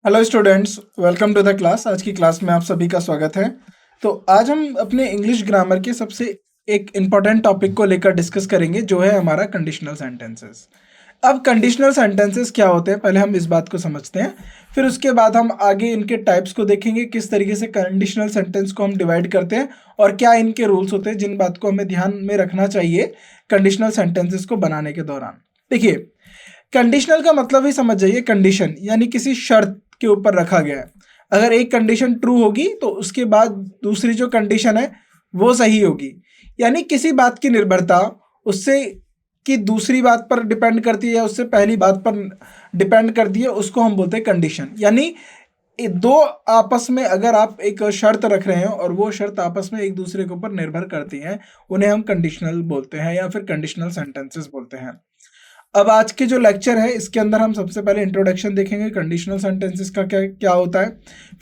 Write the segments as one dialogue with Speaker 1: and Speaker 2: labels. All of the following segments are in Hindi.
Speaker 1: Hello students, welcome to the class. आज की क्लास में आप सभी का स्वागत है। तो आज हम अपने इंग्लिश ग्रामर के सबसे एक इम्पॉर्टेंट टॉपिक को लेकर डिस्कस करेंगे, जो है हमारा कंडीशनल सेंटेंसेस। अब कंडीशनल सेंटेंसेस क्या होते हैं, पहले हम इस बात को समझते हैं, फिर उसके बाद हम आगे इनके टाइप्स को देखेंगे, किस तरीके से कंडीशनल सेंटेंस को हम डिवाइड करते हैं और क्या इनके रूल्स होते हैं, जिन बात को हमें ध्यान में रखना चाहिए कंडीशनल सेंटेंसेस को बनाने के दौरान। देखिए, कंडीशनल का मतलब ही समझ जाइए, कंडीशन यानी किसी शर्त के ऊपर रखा गया है। अगर एक कंडीशन ट्रू होगी तो उसके बाद दूसरी जो कंडीशन है वो सही होगी, यानी किसी बात की निर्भरता उससे कि दूसरी बात पर डिपेंड करती है या उससे पहली बात पर डिपेंड करती है, उसको हम बोलते हैं कंडीशन। यानी दो आपस में अगर आप एक शर्त रख रहे हैं और वो शर्त आपस में एक दूसरे के ऊपर निर्भर करती हैं, उन्हें हम कंडीशनल बोलते हैं या फिर कंडीशनल सेंटेंसेस बोलते हैं। अब आज के जो लेक्चर है इसके अंदर हम सबसे पहले इंट्रोडक्शन देखेंगे कंडीशनल सेंटेंसेस का क्या क्या होता है,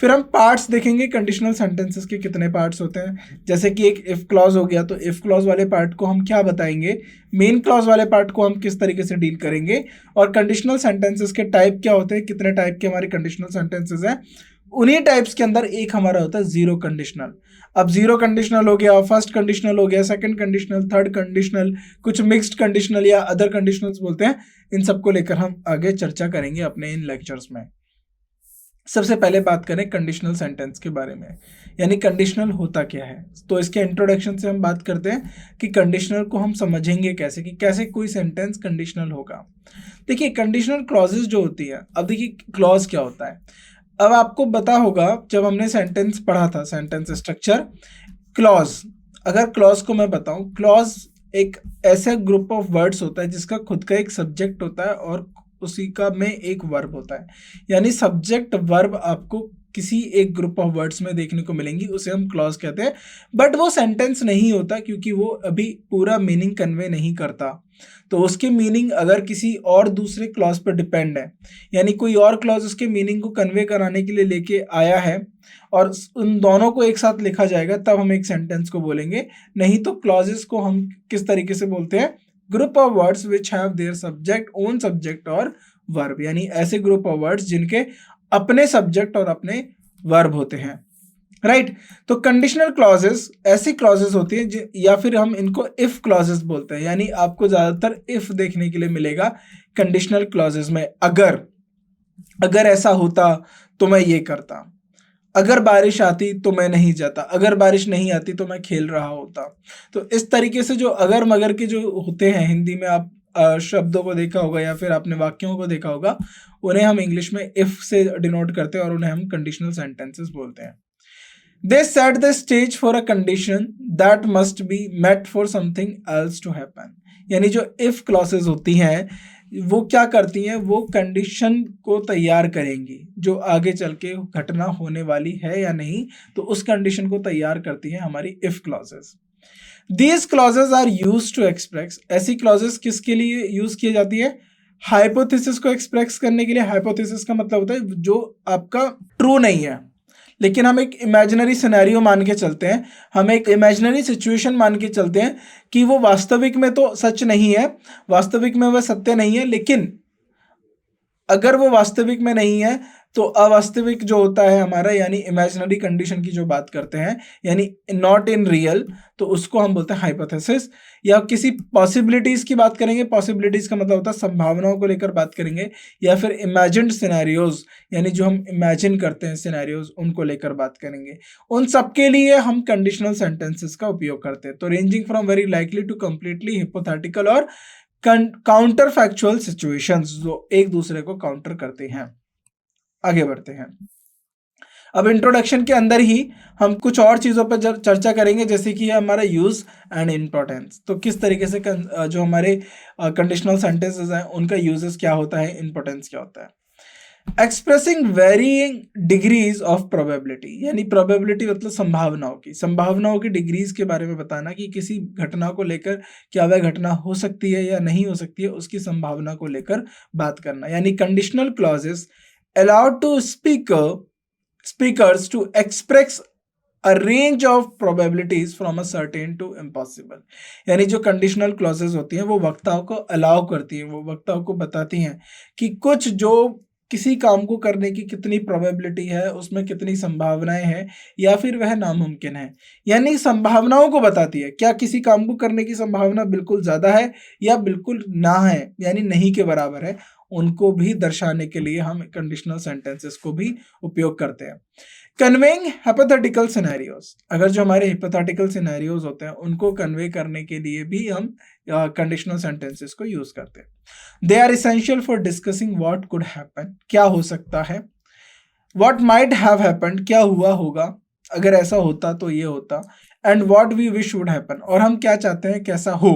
Speaker 1: फिर हम पार्ट्स देखेंगे कंडीशनल सेंटेंसेस के कितने पार्ट्स होते हैं। जैसे कि एक इफ क्लॉज हो गया, तो इफ क्लॉज वाले पार्ट को हम क्या बताएंगे, मेन क्लॉज वाले पार्ट को हम किस तरीके से डील करेंगे, और कंडीशनल सेंटेंसेस के टाइप क्या होते हैं, कितने टाइप के हमारे कंडीशनल सेंटेंसेस हैं। उन्हीं टाइप्स के अंदर एक हमारा होता है जीरो कंडीशनल। अब जीरो कंडीशनल हो गया, फर्स्ट कंडीशनल हो गया, सेकंड कंडीशनल, थर्ड कंडीशनल, कुछ मिक्स्ड कंडीशनल या अदर कंडीशनल्स बोलते हैं। इन सबको लेकर हम आगे चर्चा करेंगे अपने इन लेक्चर्स में। सबसे पहले बात करें कंडीशनल सेंटेंस के बारे में, यानी कंडीशनल होता क्या है। तो इसके इंट्रोडक्शन से हम बात करते हैं कि कंडीशनल को हम समझेंगे कैसे, कि कैसे कोई सेंटेंस कंडीशनल होगा। देखिए, कंडीशनल क्लॉजेज जो होती है, अब देखिए क्लॉज क्या होता है। अब आपको पता होगा जब हमने सेंटेंस पढ़ा था, सेंटेंस स्ट्रक्चर, क्लॉज। अगर क्लॉज को मैं बताऊं, क्लॉज एक ऐसा ग्रुप ऑफ वर्ड्स होता है जिसका खुद का एक सब्जेक्ट होता है और उसी का में एक वर्ब होता है। यानी सब्जेक्ट वर्ब आपको किसी एक ग्रुप ऑफ वर्ड्स में देखने को मिलेंगी, उसे हम क्लॉज कहते हैं। बट वो सेंटेंस नहीं होता क्योंकि वो अभी पूरा मीनिंग कन्वे नहीं करता। तो उसकी मीनिंग अगर किसी और दूसरे क्लॉज पर डिपेंड है, यानी कोई और क्लॉज उसके मीनिंग को कन्वे कराने के लिए लेके आया है और उन दोनों को एक साथ लिखा जाएगा, तब हम एक सेंटेंस को बोलेंगे। नहीं तो क्लॉजेस को हम किस तरीके से बोलते हैं, group of words which have their subject, own subject और वर्ब, यानी ऐसे ग्रुप ऑफ वर्ड्स जिनके अपने सब्जेक्ट और अपने वर्ब होते हैं। राइट तो कंडीशनल क्लॉजेस ऐसी क्लॉजेस होती हैं, या फिर हम इनको इफ क्लॉजेस बोलते हैं। यानी आपको ज्यादातर इफ देखने के लिए मिलेगा कंडीशनल क्लॉजेस में। अगर ऐसा होता तो मैं ये करता, अगर बारिश आती तो मैं नहीं जाता, अगर बारिश नहीं आती तो मैं खेल रहा होता। तो इस तरीके से जो अगर मगर के जो होते हैं, हिंदी में आप शब्दों को देखा होगा या फिर आपने वाक्यों को देखा होगा, उन्हें हम इंग्लिश में इफ से डिनोट करते हैं और उन्हें हम कंडीशनल सेंटेंसेस बोलते हैं। They set the stage for a condition that must be met for something else to happen. यानी जो इफ क्लॉसेज होती हैं वो क्या करती हैं, वो कंडीशन को तैयार करेंगी जो आगे चल के घटना होने वाली है या नहीं, तो उस कंडीशन को तैयार करती हैं हमारी if clauses. These clauses are use to express, ऐसी क्लॉजेस किसके लिए यूज की जाती है, हाइपोथेसिस को एक्सप्रेस करने के लिए। हाइपोथेसिस का मतलब होता है जो आपका ट्रू नहीं है, लेकिन हम एक इमेजिनरी सिनेरियो मान के चलते हैं, हम एक इमेजिनरी सिचुएशन मान के चलते हैं कि वो वास्तविक में तो सच नहीं है, वास्तविक में वह सत्य नहीं है, लेकिन अगर वो वास्तविक में नहीं है तो अवास्तविक जो होता है हमारा, यानी इमेजिनरी कंडीशन की जो बात करते हैं, यानी नॉट इन रियल, तो उसको हम बोलते हैं हाइपोथेसिस। या किसी पॉसिबिलिटीज की बात करेंगे, पॉसिबिलिटीज का मतलब होता है संभावनाओं को लेकर बात करेंगे, या फिर इमेजिन्ड सिनेरियोज, यानी जो हम इमेजिन करते हैं सिनेरियोज, उनको लेकर बात करेंगे। उन सबके लिए हम कंडीशनल सेंटेंसेस का उपयोग करते हैं। तो ranging from very likely to completely hypothetical और काउंटर फैक्चुअल सिचुएशंस, जो एक दूसरे को काउंटर करते हैं। आगे बढ़ते हैं। अब इंट्रोडक्शन के अंदर ही हम कुछ और चीज़ों पर चर्चा करेंगे, जैसे कि हमारा यूज एंड इम्पोर्टेंस। तो किस तरीके से जो हमारे कंडीशनल सेंटेंसेस हैं उनका यूजेस क्या होता है, इम्पोर्टेंस क्या होता है। Expressing varying degrees of probability, यानी प्रोबेबिलिटी मतलब संभावनाओं की डिग्रीज के बारे में बताना कि किसी घटना को लेकर क्या वह घटना हो सकती है या नहीं हो सकती है, उसकी संभावना को लेकर बात करना। यानी conditional clauses allowed to speakers to express a range of probabilities from a certain to impossible। यानी जो कंडीशनल क्लॉजेस होती हैं वो वक्ताओं को अलाउ करती हैं, वो वक्ताओं को बताती हैं कि कुछ जो किसी काम को करने की कितनी प्रोबेबिलिटी है, उसमें कितनी संभावनाएं हैं, या फिर वह नामुमकिन है। यानी संभावनाओं को बताती है, क्या किसी काम को करने की संभावना बिल्कुल ज़्यादा है या बिल्कुल ना है, यानी नहीं के बराबर है। उनको भी दर्शाने के लिए हम कंडीशनल सेंटेंसेस को भी उपयोग करते हैं। कन्वेइंग हाइपोथेटिकल सिनेरियोज, अगर जो हमारे हाइपोथेटिकल सिनेरियोज होते हैं उनको कन्वे करने के लिए भी हम कंडीशनल सेंटेंसेस को यूज करते हैं। They are essential for discussing what could happen, क्या हो सकता है, व्हाट माइट हैव हैपेंड, क्या हुआ होगा, अगर ऐसा होता तो ये होता, and what we wish would happen, और हम क्या चाहते हैं कैसा हो।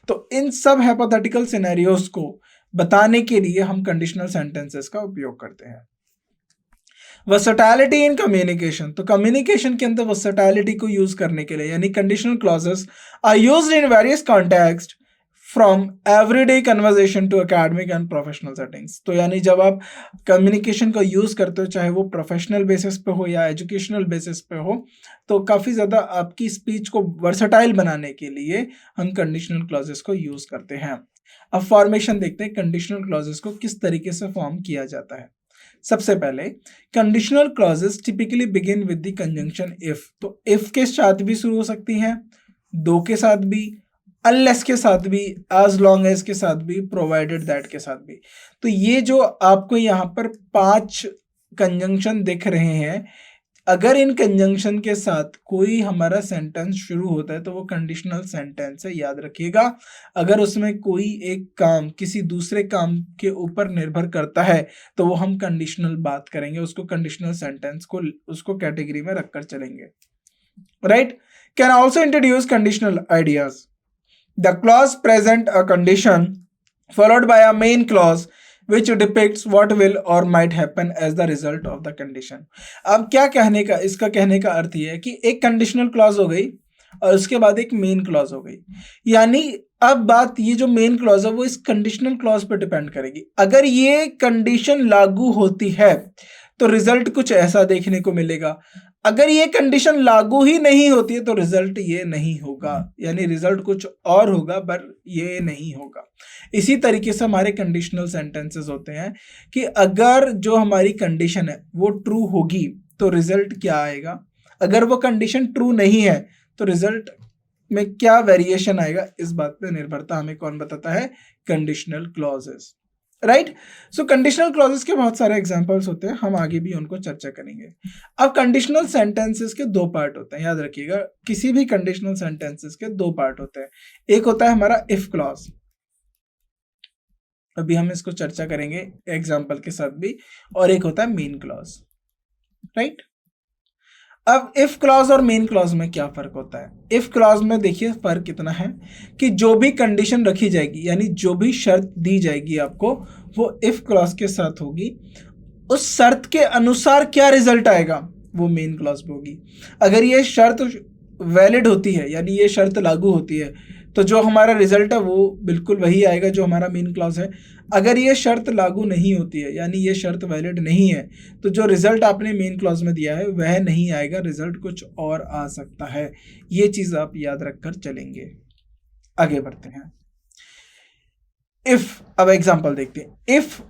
Speaker 1: तो इन सब हाइपोथेटिकल सिनेरियोज को बताने के लिए हम कंडीशनल सेंटेंसेस का उपयोग करते हैं। वर्सेटैलिटी इन कम्युनिकेशन, तो कम्युनिकेशन के अंदर वर्सेटैलिटी को यूज करने के लिए यानी conditional clauses are used in various context from everyday conversation to academic and professional settings. तो यानी जब आप कम्युनिकेशन का यूज करते हो, चाहे वो प्रोफेशनल बेसिस पे हो या एजुकेशनल बेसिस पे हो, तो काफ़ी ज़्यादा आपकी स्पीच को वर्सेटाइल बनाने के लिए हम कंडीशनल क्लॉजेस को यूज करते हैं। अब फॉर्मेशन देखते हैं कंडीशनल क्लॉजेस को किस तरीके से फॉर्म किया जाता है। सबसे पहले conditional clauses typically begin with the conjunction if, तो इफ के साथ भी शुरू हो सकती हैं, दो के साथ भी, अनलेस के साथ भी, एज लॉन्ग एज के साथ भी, प्रोवाइडेड दैट के साथ भी। तो ये जो आपको यहाँ पर 5 कंजंक्शन दिख रहे हैं, अगर इन कंजंक्शन के साथ कोई हमारा सेंटेंस शुरू होता है तो वो कंडीशनल सेंटेंस है, याद रखिएगा। अगर उसमें कोई एक काम किसी दूसरे काम के ऊपर निर्भर करता है तो वो हम कंडीशनल बात करेंगे, उसको कंडीशनल सेंटेंस को उसको कैटेगरी में रखकर चलेंगे, right. Can also introduce conditional ideas. The clause present a condition followed by a main clause which depicts what will or might happen as the result of the condition। अब क्या कहने का, इसका कहने का अर्थ ये है कि एक कंडीशनल क्लॉज हो गई और उसके बाद एक मेन क्लॉज हो गई, यानी अब बात ये जो मेन क्लॉज है वो इस कंडीशनल क्लॉज पर डिपेंड करेगी। अगर ये कंडीशन लागू होती है तो रिजल्ट कुछ ऐसा देखने को मिलेगा, अगर ये कंडीशन लागू ही नहीं होती है तो रिजल्ट ये नहीं होगा, यानी रिजल्ट कुछ और होगा पर ये नहीं होगा। इसी तरीके से हमारे कंडीशनल सेंटेंसेस होते हैं कि अगर जो हमारी कंडीशन है वो ट्रू होगी तो रिजल्ट क्या आएगा, अगर वो कंडीशन ट्रू नहीं है तो रिजल्ट में क्या वेरिएशन आएगा, इस बात पे निर्भरता हमें कौन बताता है, कंडीशनल क्लॉजेस, राइट। सो कंडीशनल क्लॉजेस के बहुत सारे एग्जांपल्स होते हैं, हम आगे भी उनको चर्चा करेंगे। अब कंडीशनल सेंटेंसेस के 2 पार्ट होते हैं, याद रखिएगा किसी भी कंडीशनल सेंटेंसेस के 2 पार्ट होते हैं। एक होता है हमारा इफ क्लॉज, अभी हम इसको चर्चा करेंगे एग्जांपल के साथ भी, और एक होता है मेन क्लॉज, राइट। अब इफ क्लॉज और मेन क्लॉज में क्या फर्क होता है। इफ क्लॉज में देखिए फर्क कितना है कि जो भी कंडीशन रखी जाएगी यानी जो भी शर्त दी जाएगी आपको वो इफ क्लॉज के साथ होगी, उस शर्त के अनुसार क्या रिजल्ट आएगा वो मेन क्लॉज में होगी। अगर ये शर्त वैलिड होती है यानी ये शर्त लागू होती है तो जो हमारा रिजल्ट है वो बिल्कुल वही आएगा जो हमारा मेन क्लॉज है। अगर ये शर्त लागू नहीं होती है यानी ये शर्त वैलिड नहीं है तो जो रिजल्ट आपने मेन क्लॉज में दिया है वह नहीं आएगा, रिजल्ट कुछ और आ सकता है। ये चीज आप याद रखकर चलेंगे। आगे बढ़ते हैं। इफ, अब एग्जांपल देखते हैं। If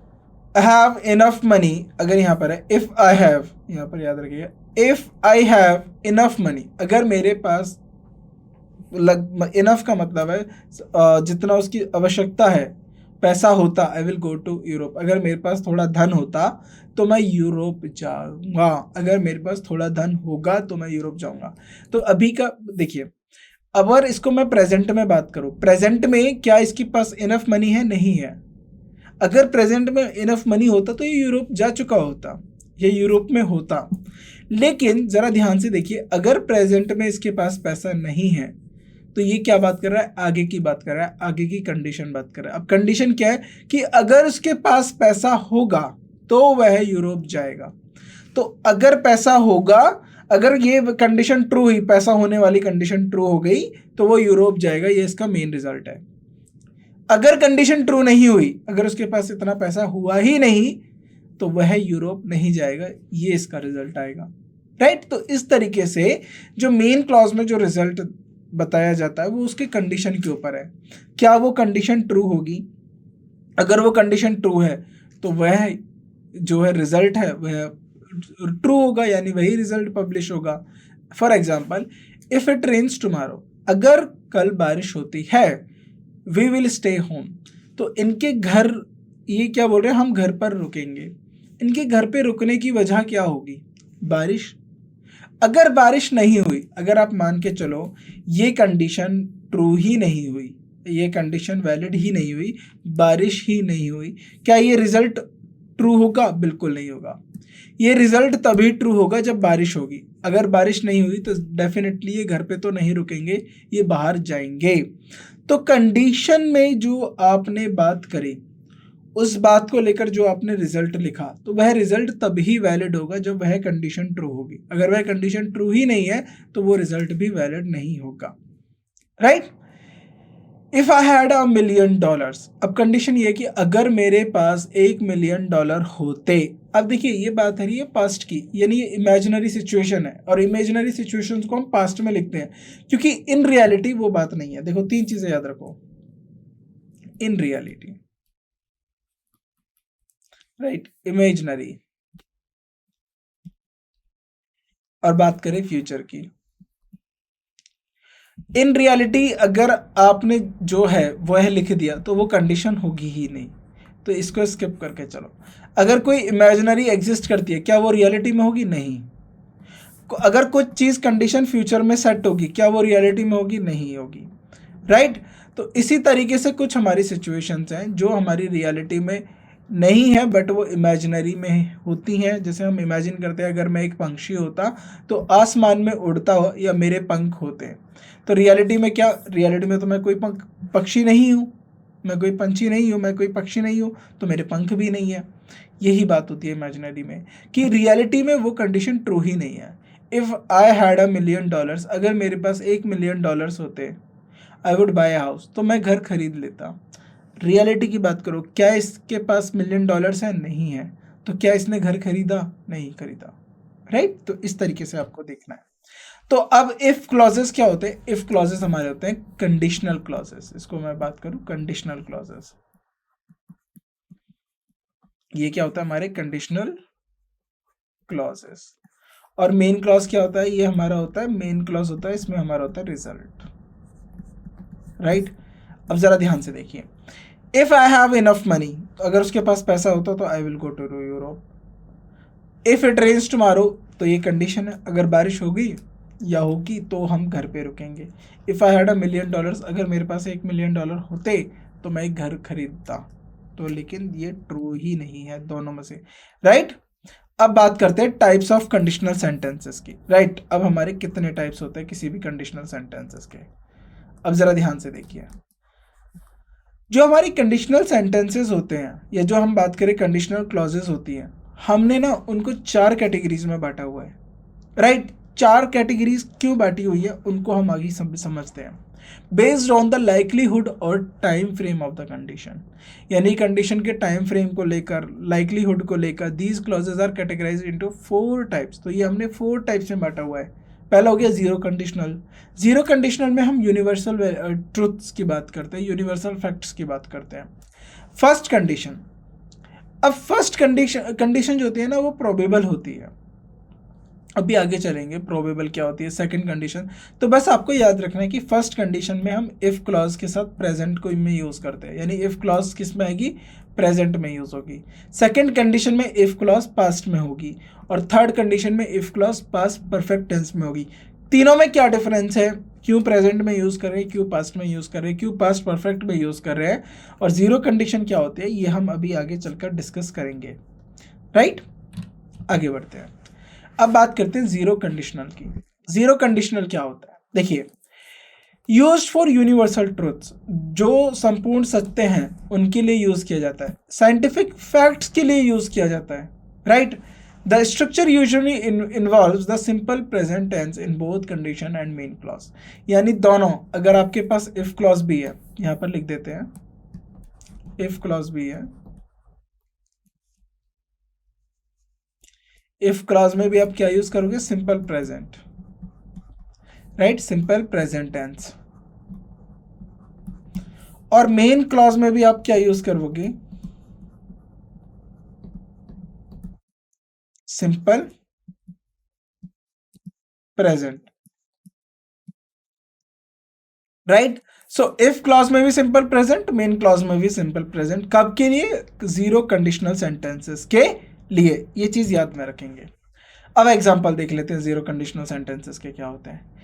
Speaker 1: I have enough money, अगर यहाँ पर है इफ आई हैव, यहाँ पर याद रखिएगा if I have enough money, अगर मेरे पास इनफ का मतलब है जितना उसकी आवश्यकता है पैसा होता, I will go to Europe, अगर मेरे पास थोड़ा धन होता तो मैं यूरोप जाऊंगा, अगर मेरे पास थोड़ा धन होगा तो मैं यूरोप जाऊंगा। तो अभी का देखिए, अगर इसको मैं प्रेजेंट में बात करूं, प्रेजेंट में क्या इसके पास इनफ मनी है, नहीं है। अगर प्रेजेंट में इनफ मनी होता तो ये यूरोप जा चुका होता, ये यूरोप में होता। लेकिन जरा ध्यान से देखिए, अगर प्रेजेंट में इसके पास पैसा नहीं है तो ये क्या बात कर रहा है, आगे की बात कर रहा है, आगे की कंडीशन बात कर रहा है। अब कंडीशन क्या है कि अगर उसके पास पैसा होगा तो वह यूरोप जाएगा। तो अगर पैसा होगा, अगर ये कंडीशन ट्रू हुई, पैसा होने वाली कंडीशन ट्रू हो गई तो वो यूरोप जाएगा, ये इसका मेन रिजल्ट है। अगर कंडीशन ट्रू नहीं हुई, अगर उसके पास इतना पैसा हुआ ही नहीं तो वह यूरोप नहीं जाएगा, ये इसका रिजल्ट आएगा, राइट। तो इस तरीके से जो मेन क्लॉज में जो रिजल्ट बताया जाता है वो उसके कंडीशन के ऊपर है, क्या वो कंडीशन ट्रू होगी। अगर वो कंडीशन ट्रू है तो वह जो है रिजल्ट है वह ट्रू होगा, यानी वही रिजल्ट पब्लिश होगा। For example, if it rains tomorrow, अगर कल बारिश होती है, वी विल स्टे होम, तो इनके घर, ये क्या बोल रहे हैं, हम घर पर रुकेंगे। इनके घर पे रुकने की वजह क्या होगी, बारिश। अगर बारिश नहीं हुई, अगर आप मान के चलो ये कंडीशन ट्रू ही नहीं हुई, ये कंडीशन वैलिड ही नहीं हुई, बारिश ही नहीं हुई, क्या ये रिजल्ट ट्रू होगा? बिल्कुल नहीं होगा। ये रिजल्ट तभी ट्रू होगा जब बारिश होगी। अगर बारिश नहीं हुई तो डेफिनेटली ये घर पे तो नहीं रुकेंगे, ये बाहर जाएंगे। तो कंडीशन में जो आपने बात करी, उस बात को लेकर जो आपने रिजल्ट लिखा, तो वह रिजल्ट तभी वैलिड होगा जब वह कंडीशन ट्रू होगी। अगर वह कंडीशन ट्रू ही नहीं है तो वो रिजल्ट भी वैलिड नहीं होगा, right. If I had $1 million, अब कंडीशन ये है कि अगर मेरे पास $1 million होते। अब देखिए ये बात है, ये पास्ट की, यानी ये इमेजिनरी सिचुएशन है, और इमेजिनरी सिचुएशंस को हम पास्ट में लिखते हैं क्योंकि इन रियलिटी वो बात नहीं है। देखो 3 चीजें याद रखो, इन रियलिटी, राइट, इमेजिनरी, और बात करें फ्यूचर की। इन रियलिटी अगर आपने जो है वह लिख दिया तो वो कंडीशन होगी ही नहीं, तो इसको स्किप करके चलो। अगर कोई इमेजिनरी एग्जिस्ट करती है, क्या वो रियलिटी में होगी? नहीं। अगर कुछ चीज़ कंडीशन फ्यूचर में सेट होगी, क्या वो रियलिटी में होगी? नहीं होगी, राइट। तो इसी तरीके से कुछ हमारी सिचुएशंस हैं जो हमारी रियलिटी में नहीं है बट वो इमेजिनरी में होती हैं। जैसे हम इमेजिन करते हैं अगर मैं एक पंछी होता तो आसमान में उड़ता हो या मेरे पंख होते, तो रियलिटी में क्या, रियलिटी में तो मैं कोई पक्षी नहीं हूँ, मैं कोई पंछी नहीं हूँ, मैं कोई पक्षी नहीं हूँ, तो मेरे पंख भी नहीं है। यही बात होती है इमेजिनरी में कि रियलिटी में वो कंडीशन ट्रू ही नहीं है। इफ़ आई हैड $1 million, अगर मेरे पास $1 million होते, I would buy a house, तो मैं घर खरीद लेता। रियलिटी की बात करो, क्या इसके पास $1 million है? नहीं है, तो क्या इसने घर खरीदा? नहीं खरीदा, राइट। तो इस तरीके से आपको देखना है। तो अब इफ क्लॉजेस क्या होते हैं? इफ क्लॉजेस हमारे होते हैं कंडीशनल क्लॉजेस। इसको मैं बात करूं, कंडीशनल क्लॉजेस, ये क्या होता है हमारे कंडीशनल क्लॉजेस। और मेन क्लॉज क्या होता है? ये हमारा होता है मेन क्लॉज होता है, इसमें हमारा होता है रिजल्ट, राइट। अब जरा ध्यान से देखिए, if I have enough money, अगर उसके पास पैसा होता तो I will go to Europe. If it rains tomorrow, तो ये कंडीशन है, अगर बारिश होगी या होगी तो हम घर पे रुकेंगे। इफ आई हैड $1 million, अगर मेरे पास $1 million होते तो मैं एक घर खरीदता। तो लेकिन ये ट्रू ही नहीं है दोनों में से, राइट। अब बात करते हैं टाइप्स ऑफ कंडीशनल सेंटेंसेस की, राइट। अब हमारे कितने टाइप्स होते हैं किसी भी कंडीशनल सेंटेंसेस के? अब जरा ध्यान से देखिए, जो हमारी कंडीशनल सेंटेंसेस होते हैं या जो हम बात करें कंडीशनल क्लॉजेस होती हैं, हमने ना उनको 4 कैटेगरीज में बांटा हुआ है, राइट। 4 कैटेगरीज क्यों बांटी हुई है उनको हम आगे समझते हैं। बेस्ड ऑन द लाइकलीहुड और time frame of the condition, यानी कंडीशन के टाइम फ्रेम को लेकर, लाइकलीहुड को लेकर, these clauses are categorize into 4 types. तो ये हमने 4 टाइप्स में बांटा हुआ है। पहला हो गया जीरो कंडीशनल। जीरो कंडीशनल में हम यूनिवर्सल ट्रुथ्स की बात करते हैं, यूनिवर्सल फैक्ट्स की बात करते हैं। फर्स्ट कंडीशन, अब फर्स्ट कंडीशन जो होती है ना वो प्रोबेबल होती है। अभी आगे चलेंगे प्रोबेबल क्या होती है। सेकंड कंडीशन, तो बस आपको याद रखना है कि फर्स्ट कंडीशन में हम इफ क्लॉज के साथ प्रेजेंट को में यूज़ करते हैं, यानी इफ क्लॉज किस में आएगी? प्रेजेंट में यूज़ होगी। सेकंड कंडीशन में इफ क्लॉज पास्ट में होगी, और थर्ड कंडीशन में if clause past perfect tense में होगी। तीनों में क्या डिफरेंस है? क्यों प्रेजेंट में यूज़ कर रहे हैं, क्यों पास्ट में यूज़ कर रहे हैं, क्यों पास्ट परफेक्ट में यूज़ कर रहे हैं, और जीरो कंडीशन क्या होती है, ये हम अभी आगे चलकर डिस्कस करेंगे, राइट। आगे बढ़ते हैं, अब बात करते हैं जीरो कंडीशनल की। जीरो कंडीशनल क्या होता है? देखिए, यूज्ड फॉर यूनिवर्सल ट्रुथ्स, जो संपूर्ण सत्य हैं उनके लिए यूज किया जाता है, साइंटिफिक फैक्ट्स के लिए यूज किया जाता है, right. The structure usually involves the simple present tense in both condition and main clause, यानी दोनों। अगर आपके पास इफ क्लॉज भी है, यहां पर लिख देते हैं इफ क्लॉज भी है, इफ क्लॉज में भी आप क्या यूज करोगे? Simple present, right, simple present tense. और मेन क्लॉज में भी आप क्या यूज करोगे? Simple present, right. So if clause में भी सिंपल प्रेजेंट, मेन क्लॉज में भी सिंपल प्रेजेंट, कब के लिए? जीरो कंडीशनल सेंटेंसेस के लिए, ये चीज याद में रखेंगे। अब एग्जांपल देख लेते हैं जीरो कंडीशनल सेंटेंसेस के क्या होते हैं।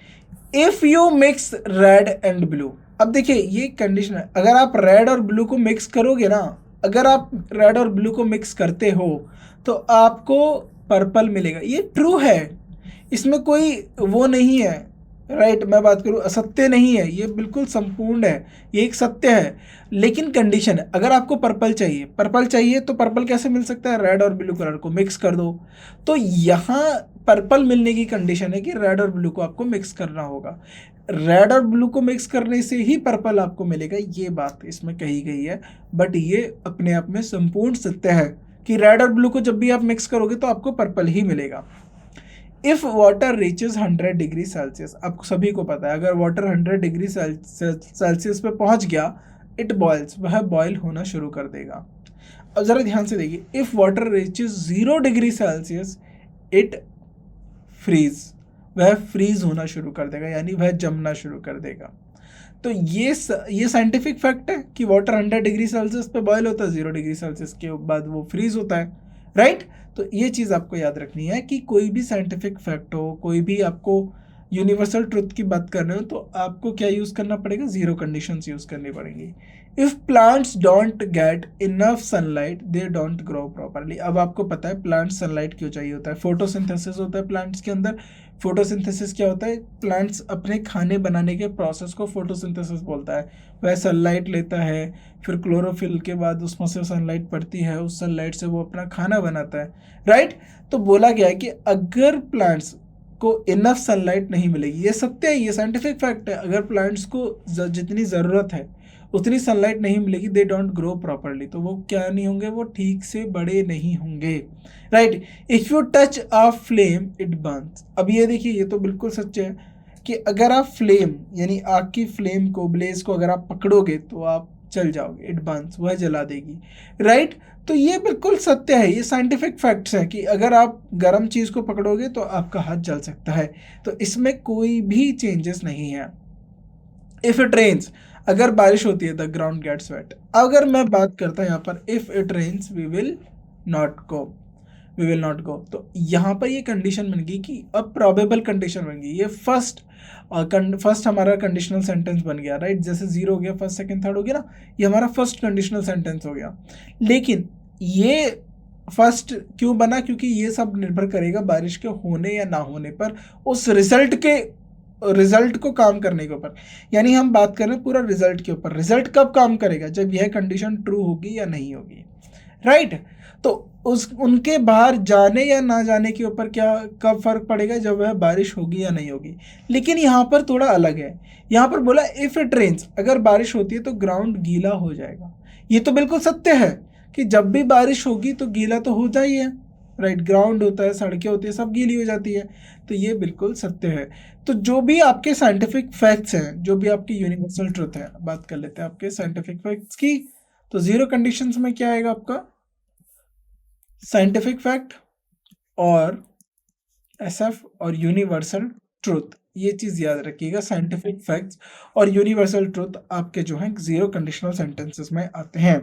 Speaker 1: If you mix red and blue, अब देखिए ये कंडीशन है, अगर आप रेड और ब्लू को मिक्स करोगे ना, अगर आप रेड और ब्लू को मिक्स करते हो तो आपको पर्पल मिलेगा, ये ट्रू है, इसमें कोई वो नहीं है, राइट। मैं बात करूँ असत्य नहीं है, ये बिल्कुल संपूर्ण है, ये एक सत्य है। लेकिन कंडीशन है, अगर आपको पर्पल चाहिए, पर्पल चाहिए तो पर्पल कैसे मिल सकता है? रेड और ब्लू कलर को मिक्स कर दो। तो यहाँ पर्पल मिलने की कंडीशन है कि रेड और ब्लू को आपको मिक्स करना होगा, रेड और ब्लू को मिक्स करने से ही पर्पल आपको मिलेगा, ये बात इसमें कही गई है। बट ये अपने आप में संपूर्ण सत्य है कि रेड और ब्लू को जब भी आप मिक्स करोगे तो आपको पर्पल ही मिलेगा। If water reaches 100 degree Celsius, आपको सभी को पता है अगर वाटर 100 डिग्री सेल्सियस पे पहुंच गया, इट बॉयल्स, वह बॉयल होना शुरू कर देगा। अब जरा ध्यान से देखिए, if water reaches 0 degree Celsius, it freeze, वह फ्रीज होना शुरू कर देगा, यानी वह जमना शुरू कर देगा। तो ये साइंटिफिक फैक्ट है कि वाटर 100 डिग्री सेल्सियस पे बॉयल होता है, 0 डिग्री सेल्सियस के बाद वो फ्रीज होता है, राइट। तो ये चीज़ आपको याद रखनी है कि कोई भी साइंटिफिक फैक्ट हो, कोई भी आपको यूनिवर्सल ट्रुथ की बात कर रहे हो, तो आपको क्या यूज़ करना पड़ेगा? जीरो कंडीशंस यूज़ करनी पड़ेंगी। If plants don't get enough sunlight they don't grow properly, अब आपको पता है प्लांट्स सनलाइट क्यों चाहिए होता है, फोटोसिंथेसिस होता है प्लांट्स के अंदर। फोटोसिंथेसिस क्या होता है? प्लांट्स अपने खाने बनाने के प्रोसेस को फोटोसिंथेसिस बोलता है। वह सनलाइट लेता है, फिर क्लोरोफिल के बाद उसमें से सनलाइट पड़ती है, उस सनलाइट से वो अपना खाना बनाता है, राइट। तो बोला गया है कि अगर प्लांट्स को इनफ सनलाइट नहीं मिलेगी, ये सत्य है, ये साइंटिफिक फैक्ट है, अगर प्लांट्स को जितनी ज़रूरत है उतनी सनलाइट नहीं मिलेगी, दे डोंट ग्रो प्रॉपरली, तो वो क्या नहीं होंगे? वो ठीक से बड़े नहीं होंगे, right. If you touch a flame it Burns, अब ये देखिए ये तो बिल्कुल सच है कि अगर आप फ्लेम यानी आग की फ्लेम को, ब्लेज को अगर आप पकड़ोगे तो आप जल जाओगे, इट बर्न्स, वह जला देगी, राइट। तो ये बिल्कुल सत्य है, ये साइंटिफिक फैक्ट्स हैं कि अगर आप गर्म चीज़ को पकड़ोगे तो आपका हाथ जल सकता है, तो इसमें कोई भी चेंजेस नहीं है। इफ इट रेन्स, अगर बारिश होती है द ग्राउंड गेट्स वेट, अगर मैं बात करता हूँ यहाँ पर if it rains we will not go, we will not go, तो यहाँ पर ये कंडीशन बन गई कि अब प्रॉबेबल कंडीशन बन गई, ये फर्स्ट हमारा कंडीशनल सेंटेंस बन गया, राइट। जैसे जीरो हो गया, फर्स्ट सेकंड थर्ड हो गया ना, ये हमारा फर्स्ट कंडीशनल सेंटेंस हो गया। लेकिन ये फर्स्ट क्यों बना? क्योंकि ये सब निर्भर करेगा बारिश के होने या ना होने पर, उस रिजल्ट को काम करने के ऊपर, यानी हम बात कर रहे हैं पूरा रिजल्ट के ऊपर। रिजल्ट कब काम करेगा? जब यह कंडीशन ट्रू होगी या नहीं होगी, राइट। तो उस उनके बाहर जाने या ना जाने के ऊपर क्या कब फर्क पड़ेगा? जब वह बारिश होगी या नहीं होगी। लेकिन यहाँ पर थोड़ा अलग है, यहाँ पर बोला इफ इट रेन्स, अगर बारिश होती है तो ग्राउंड गीला हो जाएगा। ये तो बिल्कुल सत्य है कि जब भी बारिश होगी तो गीला तो हो जाही है, राइट। ग्राउंड होता है, सड़कें होती है, सब गीली हो जाती है, तो ये बिल्कुल सत्य है। तो जो भी आपके साइंटिफिक फैक्ट्स हैं, जो भी आपकी यूनिवर्सल ट्रुथ है, बात कर लेते हैं आपके साइंटिफिक फैक्ट्स की। तो जीरो कंडीशंस में क्या आएगा आपका? साइंटिफिक फैक्ट और एसएफ और यूनिवर्सल ट्रुथ, ये चीज़ याद रखिएगा। साइंटिफिक फैक्ट्स और यूनिवर्सल ट्रुथ आपके जो हैं जीरो कंडीशनल सेंटेंसेस में आते हैं।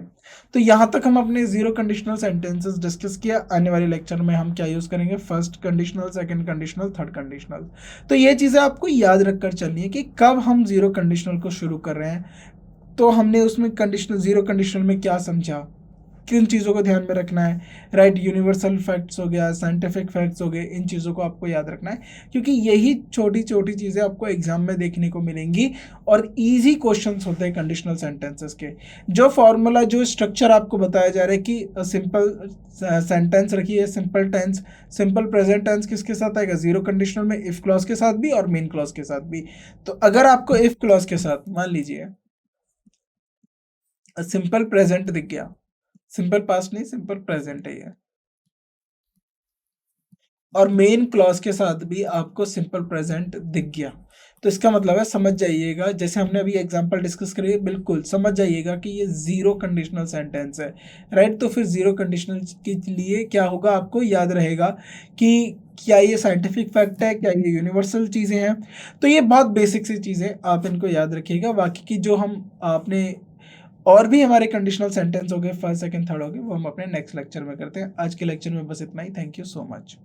Speaker 1: तो यहाँ तक हम अपने जीरो कंडीशनल सेंटेंसेस डिस्कस किया। आने वाले लेक्चर में हम क्या यूज़ करेंगे? First conditional, second conditional, third conditional. तो ये चीज़ें आपको याद रखकर चलनी है कि कब हम जीरो कंडीशनल को शुरू कर रहे हैं, तो हमने उसमें कंडीशनल, जीरो कंडीशनल में क्या समझा, किन चीज़ों को ध्यान में रखना है, राइट। यूनिवर्सल फैक्ट्स हो गया, साइंटिफिक फैक्ट्स हो गए, इन चीज़ों को आपको याद रखना है, क्योंकि यही छोटी छोटी चीज़ें आपको एग्जाम में देखने को मिलेंगी और इजी क्वेश्चंस होते हैं कंडीशनल सेंटेंसेस के। जो फॉर्मूला, जो स्ट्रक्चर आपको बताया जा रहा है कि सिंपल सेंटेंस रखिए, simple tense, simple present tense किसके साथ आएगा? जीरो कंडीशनल में इफ क्लॉज के साथ भी और मेन क्लॉज के साथ भी। तो अगर आपको इफ क्लॉज के साथ मान लीजिए सिंपल प्रेजेंट दिख गया, सिंपल पास्ट नहीं, सिंपल प्रेजेंट है ये, और मेन क्लॉज के साथ भी आपको सिंपल प्रेजेंट दिख गया, तो इसका मतलब है समझ जाइएगा, जैसे हमने अभी एग्जांपल डिस्कस करी, बिल्कुल समझ जाइएगा कि ये ज़ीरो कंडीशनल सेंटेंस है, राइट। तो फिर ज़ीरो कंडीशनल के लिए क्या होगा, आपको याद रहेगा कि क्या ये साइंटिफिक फैक्ट है, क्या ये यूनिवर्सल चीज़ें हैं। तो ये बहुत बेसिक सी चीज़ें, आप इनको याद रखिएगा। बाकी की जो हम आपने और भी हमारे कंडीशनल सेंटेंस हो गए, फर्स्ट सेकंड थर्ड हो गए, वो हम अपने नेक्स्ट लेक्चर में करते हैं। आज के लेक्चर में बस इतना ही। Thank you so much.